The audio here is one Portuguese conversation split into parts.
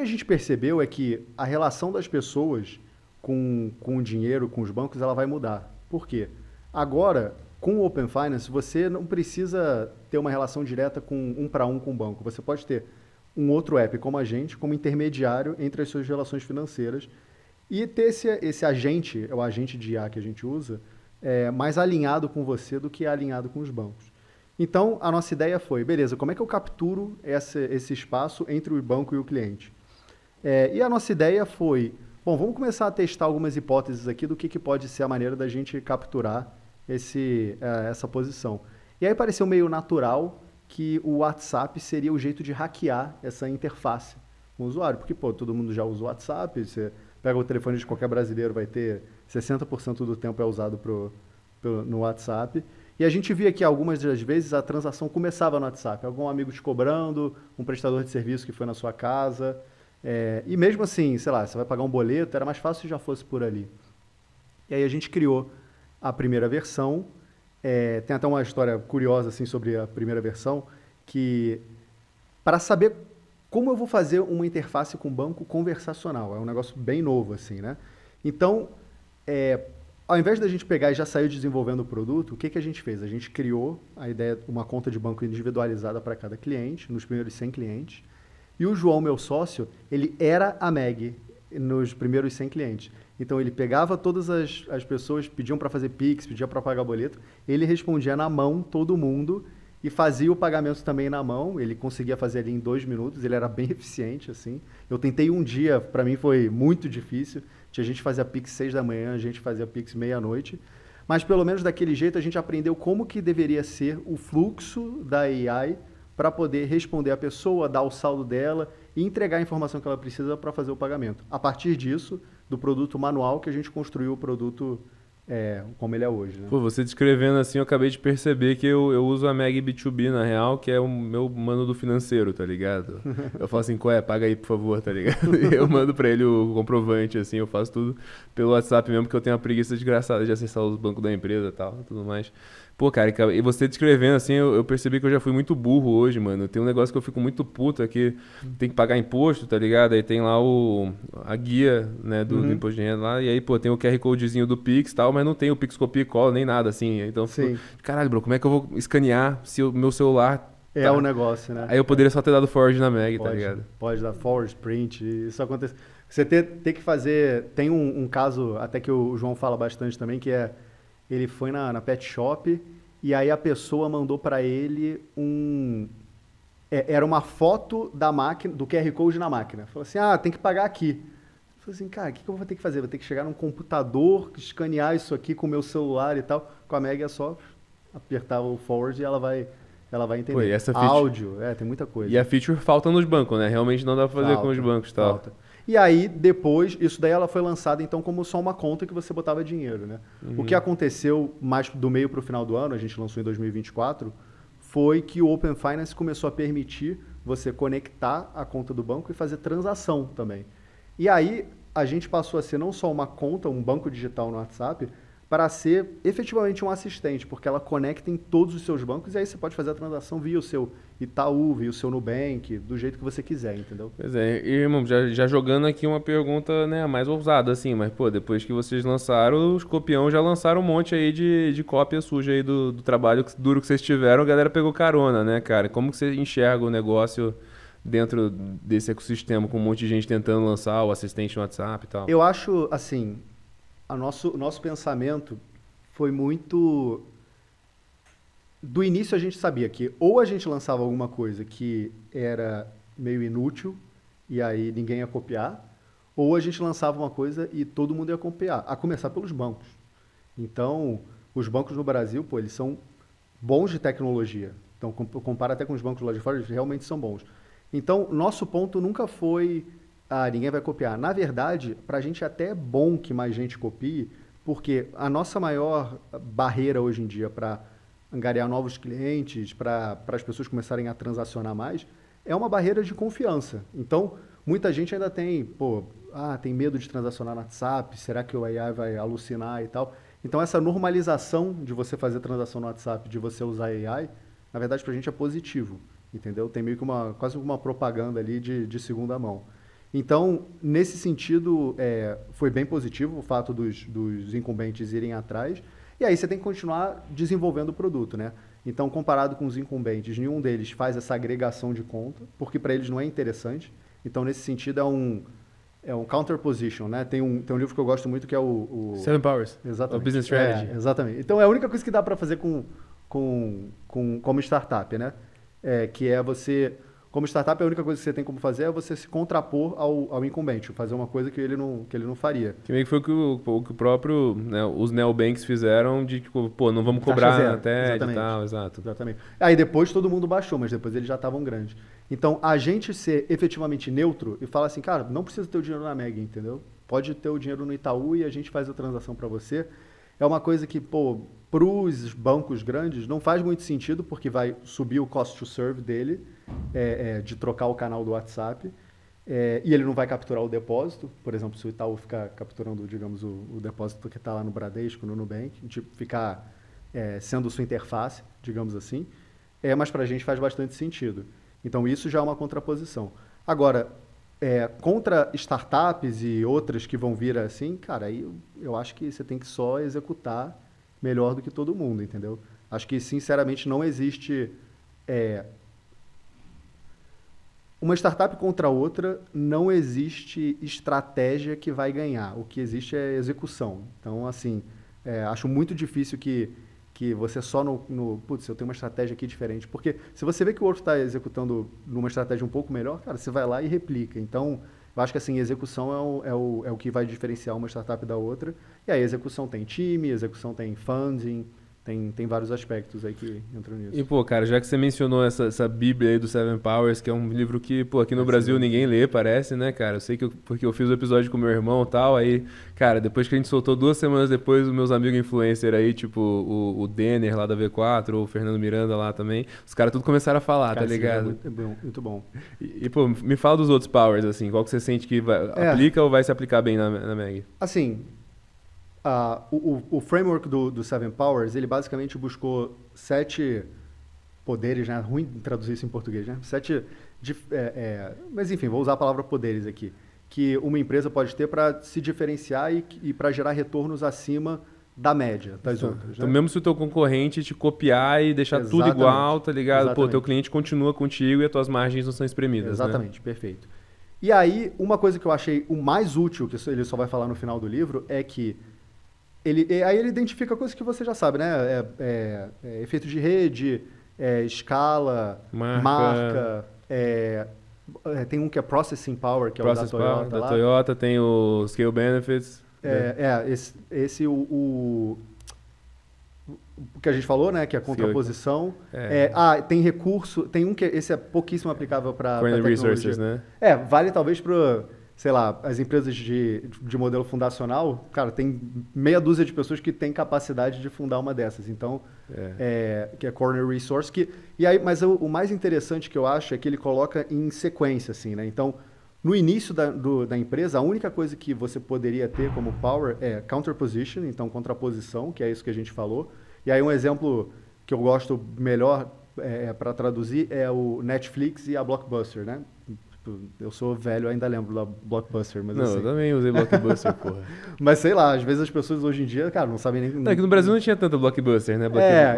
que a gente percebeu é que a relação das pessoas com o dinheiro, com os bancos, ela vai mudar. Por quê? Agora, com o Open Finance, você não precisa ter uma relação direta um para um com o banco. Você pode ter um outro app como a gente, como intermediário entre as suas relações financeiras e ter esse agente, é o agente de IA que a gente usa, mais alinhado com você do que alinhado com os bancos. Então, a nossa ideia foi, beleza, como é que eu capturo esse espaço entre o banco e o cliente? E a nossa ideia foi, bom, vamos começar a testar algumas hipóteses aqui do que pode ser a maneira da gente capturar essa posição. E aí pareceu meio natural que o WhatsApp seria o jeito de hackear essa interface com o usuário, porque pô, todo mundo já usa o WhatsApp, você pega o telefone de qualquer brasileiro, vai ter 60% do tempo usado no WhatsApp. E a gente via que algumas das vezes a transação começava no WhatsApp, algum amigo te cobrando, um prestador de serviço que foi na sua casa, e mesmo assim, sei lá, você vai pagar um boleto, era mais fácil se já fosse por ali. E aí a gente criou a primeira versão, tem até uma história curiosa assim, sobre a primeira versão, que para saber como eu vou fazer uma interface com banco conversacional, é um negócio bem novo assim, né? Então, ao invés da gente pegar e já sair desenvolvendo o produto, o que a gente fez? A gente criou a ideia de uma conta de banco individualizada para cada cliente, nos primeiros 100 clientes, e o João, meu sócio, ele era a Meg nos primeiros 100 clientes. Então, ele pegava todas as pessoas, pediam para fazer Pix, pediam para pagar boleto, ele respondia na mão todo mundo e fazia o pagamento também na mão, ele conseguia fazer ali em 2 minutos, ele era bem eficiente, assim. Eu tentei um dia, para mim foi muito difícil, a gente fazia Pix 6 da manhã, a gente fazia Pix meia-noite, mas pelo menos daquele jeito a gente aprendeu como que deveria ser o fluxo da AI para poder responder a pessoa, dar o saldo dela e entregar a informação que ela precisa para fazer o pagamento. A partir disso, do produto manual, que a gente construiu o produto como ele é hoje, né? Pô, você descrevendo assim, eu acabei de perceber que eu uso a Meg B2B, na real, que é o meu mano do financeiro, tá ligado? Eu falo assim, qual é? Paga aí, por favor, tá ligado? E eu mando pra ele o comprovante, assim, eu faço tudo pelo WhatsApp mesmo, porque eu tenho uma preguiça desgraçada de acessar os bancos da empresa e tal, tudo mais. Pô, cara, e você descrevendo assim, eu percebi que eu já fui muito burro hoje, mano. Tem um negócio que eu fico muito puto, é que tem que pagar imposto, tá ligado? Aí tem lá a guia, né, do imposto de renda lá, e aí, pô, tem o QR Codezinho do Pix e tal, mas não tem o Pix copia e cola, nem nada, assim. Então eu fico, caralho, bro, como é que eu vou escanear se o meu celular é o negócio, né? Aí eu poderia só ter dado forward na Meg, tá ligado? Pode dar forward, print, isso acontece. Você tem que fazer... Tem um caso, até que o João fala bastante também, que ele foi na pet shop e aí a pessoa mandou para ele era uma foto da máquina, do QR Code na máquina. Falou assim, tem que pagar aqui. Eu falei assim, cara, o que eu vou ter que fazer? Vou ter que chegar num computador, escanear isso aqui com o meu celular e tal. Com a Meg é só apertar o forward e ela vai entender. Pô, e essa áudio, tem muita coisa. E a feature falta nos bancos, né? Realmente não dá pra fazer com os bancos e tal. Falta. E aí, depois, isso daí ela foi lançada então como só uma conta que você botava dinheiro, né? O que aconteceu mais do meio para o final do ano, a gente lançou em 2024, foi que o Open Finance começou a permitir você conectar a conta do banco e fazer transação também. E aí, a gente passou a ser não só uma conta, um banco digital no WhatsApp, para ser efetivamente um assistente, porque ela conecta em todos os seus bancos e aí você pode fazer a transação via o seu Itaú, via o seu Nubank, do jeito que você quiser, entendeu? Pois é, e, irmão, já jogando aqui uma pergunta, né, mais ousada, assim, mas, pô, depois que vocês lançaram, os copião já lançaram um monte aí de cópia suja aí do trabalho duro que vocês tiveram, a galera pegou carona, né, cara? Como que você enxerga o negócio dentro desse ecossistema, com um monte de gente tentando lançar o assistente no WhatsApp e tal? Eu acho, assim... O nosso pensamento foi muito... Do início a gente sabia que ou a gente lançava alguma coisa que era meio inútil e aí ninguém ia copiar, ou a gente lançava uma coisa e todo mundo ia copiar, a começar pelos bancos. Então, os bancos no Brasil, pô, eles são bons de tecnologia. Então, compara até com os bancos lá de fora, eles realmente são bons. Então, nosso ponto nunca foi... ninguém vai copiar. Na verdade, para a gente até é bom que mais gente copie, porque a nossa maior barreira hoje em dia para angariar novos clientes, para as pessoas começarem a transacionar mais, é uma barreira de confiança. Então, muita gente ainda tem, tem medo de transacionar no WhatsApp, será que o AI vai alucinar e tal? Então, essa normalização de você fazer transação no WhatsApp, de você usar AI, na verdade, para a gente é positivo, entendeu? Tem meio que quase uma propaganda ali de segunda mão. Então, nesse sentido, foi bem positivo o fato dos incumbentes irem atrás. E aí você tem que continuar desenvolvendo o produto, né? Então, comparado com os incumbentes, nenhum deles faz essa agregação de conta, porque para eles não é interessante. Então, nesse sentido, é um counter position, né? Tem um livro que eu gosto muito que é o Seven Powers. Exatamente. O Business Strategy. Exatamente. Então, é a única coisa que dá para fazer como startup, né? Que é você... Como startup, a única coisa que você tem como fazer é você se contrapor ao incumbente, fazer uma coisa que ele não faria. Que meio que foi o que o próprio, né, os neobanks fizeram de, tipo, pô, não vamos Taxa cobrar zero, na TED exatamente. e tal, exato. Exatamente. Aí depois todo mundo baixou, mas depois eles já estavam grandes. Então, a gente ser efetivamente neutro e falar assim, cara, não precisa ter o dinheiro na Meg, entendeu? Pode ter o dinheiro no Itaú e a gente faz a transação para você. É uma coisa que, pô, para os bancos grandes não faz muito sentido, porque vai subir o cost to serve dele, de trocar o canal do WhatsApp, e ele não vai capturar o depósito. Por exemplo, se o Itaú ficar capturando, digamos, o depósito que está lá no Bradesco, no Nubank, tipo, ficar sendo sua interface, digamos assim, mas para a gente faz bastante sentido. Então, isso já é uma contraposição. Agora, contra startups e outras que vão vir assim, cara, aí eu acho que você tem que só executar melhor do que todo mundo, entendeu? Acho que, sinceramente, não existe... uma startup contra outra, não existe estratégia que vai ganhar. O que existe é execução. Então, assim, acho muito difícil que você só putz, eu tenho uma estratégia aqui diferente. Porque se você vê que o outro está executando numa estratégia um pouco melhor, cara, você vai lá e replica. Então, eu acho que assim, execução é o que vai diferenciar uma startup da outra. E aí, execução tem time, execução tem funding, tem vários aspectos aí que entram nisso. E, pô, cara, já que você mencionou essa bíblia aí do Seven Powers, que é um livro que, pô, aqui no Brasil ninguém lê, parece, né, cara? Eu sei que porque eu fiz o episódio com meu irmão e tal, aí, cara, depois que a gente soltou 2 semanas depois, os meus amigos influencers aí, tipo o Denner lá da V4, ou o Fernando Miranda lá também, os caras tudo começaram a falar, cara, tá ligado? É muito bom. E, pô, me fala dos outros Powers, assim, qual que você sente que aplica ou vai se aplicar bem na Meg? Assim... o framework do Seven Powers, ele basicamente buscou 7 poderes, né? Ruim traduzir isso em português, né? Mas enfim, vou usar a palavra poderes aqui, que uma empresa pode ter para se diferenciar e para gerar retornos acima da média das outras. Então, né? mesmo se o teu concorrente te copiar e deixar tudo igual, tá ligado? Exatamente. Pô, teu cliente continua contigo e as tuas margens não são espremidas, Exatamente, né? perfeito. E aí, uma coisa que eu achei o mais útil, que ele só vai falar no final do livro, é que ele identifica coisas que você já sabe, né? Efeito de rede, escala, marca. Tem um que é Processing Power, que é o da Toyota. Da Toyota, tem o Scale Benefits. O que a gente falou, né? Que é a contraposição. Tem recurso, tem um que esse é pouquíssimo aplicável para tecnologia. Resources, né? Vale talvez para... sei lá, as empresas de modelo fundacional, cara, tem meia dúzia de pessoas que têm capacidade de fundar uma dessas. Então, que é Corner Resource. Mas o mais interessante que eu acho é que ele coloca em sequência, assim, né? Então, no início da empresa, a única coisa que você poderia ter como power é counterposition, então contraposição, que é isso que a gente falou. E aí um exemplo que eu gosto melhor para traduzir é o Netflix e a Blockbuster, né? Eu sou velho, ainda lembro da Blockbuster, mas assim... eu também usei Blockbuster, porra. Mas sei lá, às vezes as pessoas hoje em dia, cara, não sabem nem... Não, aqui no Brasil não tinha tanta Blockbuster, né?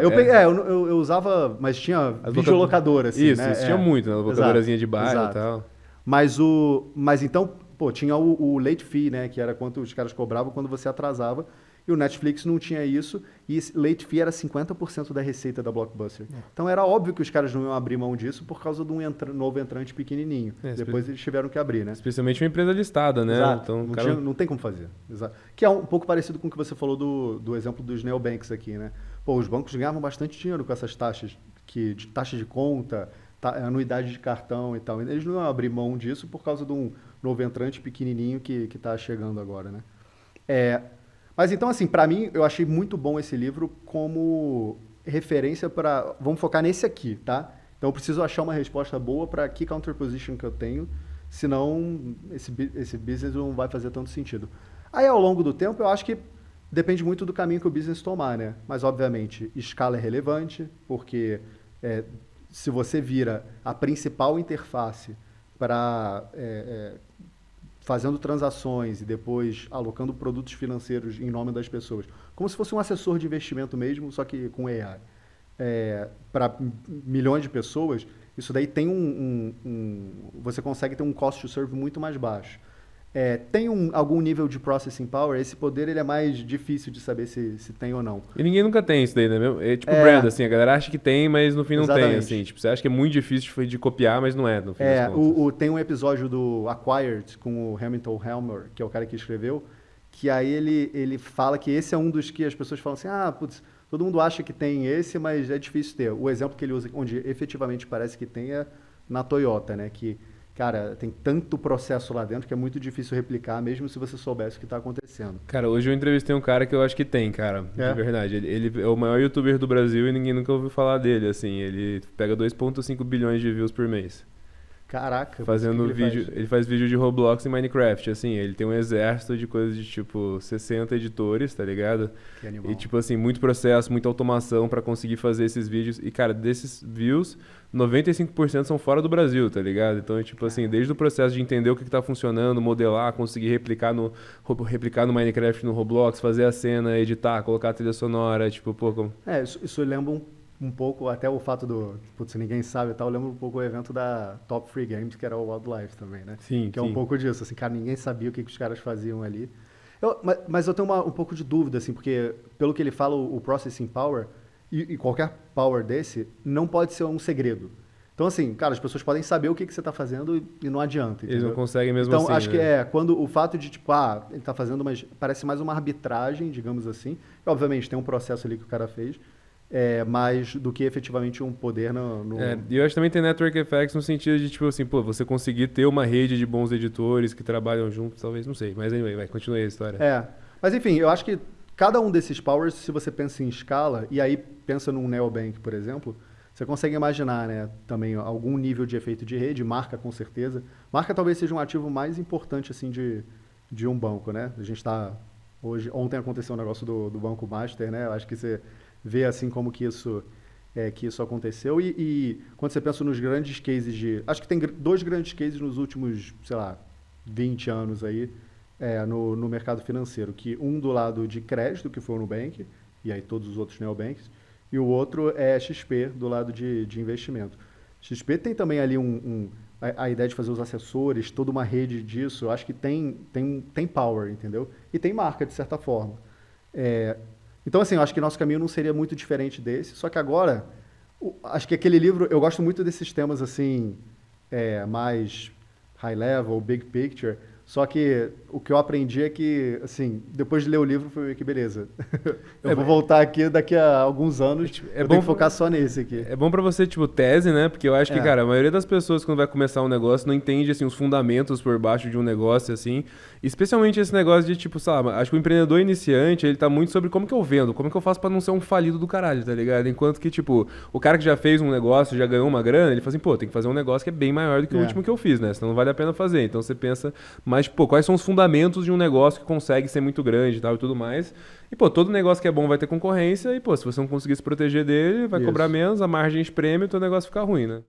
Eu usava, mas tinha videolocadora, assim, isso, né? Isso tinha muito, né? Locadorazinha de bairro e tal. Mas então, pô, tinha o late fee, né? Que era quanto os caras cobravam quando você atrasava. E o Netflix não tinha isso, e esse late fee era 50% da receita da Blockbuster. Então era óbvio que os caras não iam abrir mão disso por causa de um novo entrante pequenininho. Depois eles tiveram que abrir, né? Especialmente uma empresa listada, né? Exato. Então, não tem como fazer. Exato. Que é um pouco parecido com o que você falou do exemplo dos neobanks aqui, né? Pô, os bancos ganhavam bastante dinheiro com essas taxas, de taxa de conta, anuidade de cartão e tal. Eles não iam abrir mão disso por causa de um novo entrante pequenininho que está chegando agora, né? Mas então, assim, para mim, eu achei muito bom esse livro como referência para... Vamos focar nesse aqui, tá? Então, eu preciso achar uma resposta boa para que counterposition que eu tenho, senão esse business não vai fazer tanto sentido. Aí, ao longo do tempo, eu acho que depende muito do caminho que o business tomar, né? Mas, obviamente, escala é relevante, porque se você vira a principal interface para fazendo transações e depois alocando produtos financeiros em nome das pessoas. Como se fosse um assessor de investimento mesmo, só que com AI. Para milhões de pessoas, isso daí tem você consegue ter um cost to serve muito mais baixo. Tem algum nível de processing power, esse poder ele é mais difícil de saber se tem ou não. E ninguém nunca tem isso daí, né? É tipo brand, assim, a galera acha que tem, mas no fim não tem, assim. Tipo, você acha que é muito difícil de copiar, mas não é, no fim das contas. Tem um episódio do Acquired com o Hamilton Helmer, que é o cara que escreveu, que aí ele fala que esse é um dos que as pessoas falam assim, putz, todo mundo acha que tem esse, mas é difícil ter. O exemplo que ele usa, onde efetivamente parece que tem, é na Toyota, né? Que, cara, tem tanto processo lá dentro que é muito difícil replicar, mesmo se você soubesse o que está acontecendo. Cara, hoje eu entrevistei um cara que eu acho que tem, cara. De verdade. Ele é o maior youtuber do Brasil e ninguém nunca ouviu falar dele, assim. Ele pega 2,5 bilhões de views por mês. Caraca, fazendo vídeo, ele faz vídeo de Roblox e Minecraft, assim, ele tem um exército de coisas de tipo 60 editores, tá ligado? Que animal. E tipo assim, muito processo, muita automação pra conseguir fazer esses vídeos. E cara, desses views, 95% são fora do Brasil, tá ligado? Então, tipo assim, desde o processo de entender o que tá funcionando, modelar, conseguir replicar no Minecraft, no Roblox, fazer a cena, editar, colocar a trilha sonora, tipo, pô, como... Isso lembra um pouco, até o fato putz, ninguém sabe e tal, lembra um pouco o evento da Top Free Games, que era o Wildlife também, né? Sim, que é um pouco disso, assim, cara, ninguém sabia o que os caras faziam ali. Mas eu tenho um pouco de dúvida, assim, porque pelo que ele fala, o processing power, e qualquer power desse, não pode ser um segredo. Então, assim, cara, as pessoas podem saber o que você está fazendo e não adianta. Eles não conseguem mesmo então, assim. Então, acho né? que quando o fato de, tipo, ele está fazendo, mas parece mais uma arbitragem, digamos assim. E, obviamente, tem um processo ali que o cara fez, mais do que efetivamente um poder no... E eu acho que também tem network effects no sentido de, tipo assim, pô, você conseguir ter uma rede de bons editores que trabalham juntos, talvez, não sei. Mas, anyway, continue a história. Mas, enfim, eu acho que cada um desses powers, se você pensa em escala, e aí pensa num neobank, por exemplo, você consegue imaginar, né, também algum nível de efeito de rede, marca com certeza. Marca talvez seja um ativo mais importante, assim, de um banco, né? A gente está... Ontem aconteceu um negócio do Banco Master, né? Eu acho que você vê, assim, como que isso aconteceu. E quando você pensa nos grandes cases acho que tem 2 grandes cases nos últimos, sei lá, 20 anos aí, no mercado financeiro. Que um do lado de crédito, que foi o Nubank, e aí todos os outros neobanks, e o outro é XP, do lado de investimento. XP tem também ali a ideia de fazer os assessores, toda uma rede disso. Eu acho que tem power, entendeu? E tem marca, de certa forma. Então, assim, eu acho que nosso caminho não seria muito diferente desse. Só que agora, acho que aquele livro... Eu gosto muito desses temas, assim, mais high level, big picture. Só que o que eu aprendi é que, assim, depois de ler o livro, foi que beleza. Eu vou voltar aqui daqui a alguns anos, eu tenho que focar só nesse aqui. É bom pra você, tipo, tese, né? Porque eu acho que, cara, a maioria das pessoas, quando vai começar um negócio, não entende, assim, os fundamentos por baixo de um negócio, assim. Especialmente esse negócio de, tipo, sabe, acho que o empreendedor iniciante, ele tá muito sobre como que eu vendo, como que eu faço pra não ser um falido do caralho, tá ligado? Enquanto que, tipo, o cara que já fez um negócio, já ganhou uma grana, ele fala assim, pô, tem que fazer um negócio que é bem maior do que o último que eu fiz, né? Senão não vale a pena fazer. Então você pensa, mas, pô, quais são os fundamentos de um negócio que consegue ser muito grande e tal e tudo mais. E, pô, todo negócio que é bom vai ter concorrência e, pô, se você não conseguir se proteger dele, vai cobrar menos, a margem espreme e o teu negócio fica ruim, né?